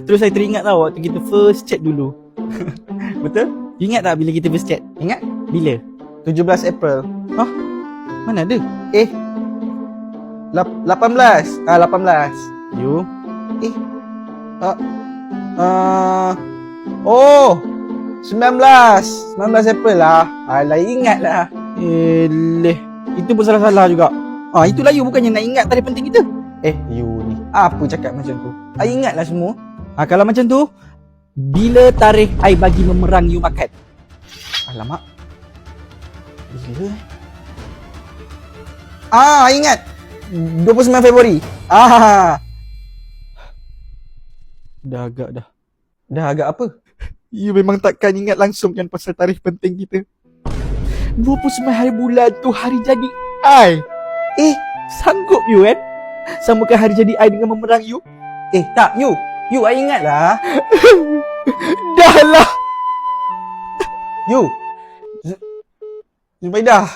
Terus saya teringat tau waktu kita first chat dulu. Betul? Ingat tak bila kita first chat? Ingat? Bila? 17 April. Hah? Mana ada? 18. 18. You? Oh, 19 April lah. Alah, ingat lah. Eleh, itu pun salah-salah juga. Itulah you bukannya nak ingat tarikh penting kita. You ni apa cakap macam tu? Ingatlah semua. Kalau macam tu, bila tarikh I bagi memerang you makan? Alamak. Bila? Ingat. 29 Februari. Dah agak dah. Dah agak apa? You memang takkan ingat langsung kan pasal tarikh penting kita. 29 hari bulan tu hari jadi I. Sanggup you kan? Samakan hari jadi I dengan memerang you? Tak, you I ingat lah. Dah lah. You Zubaidah.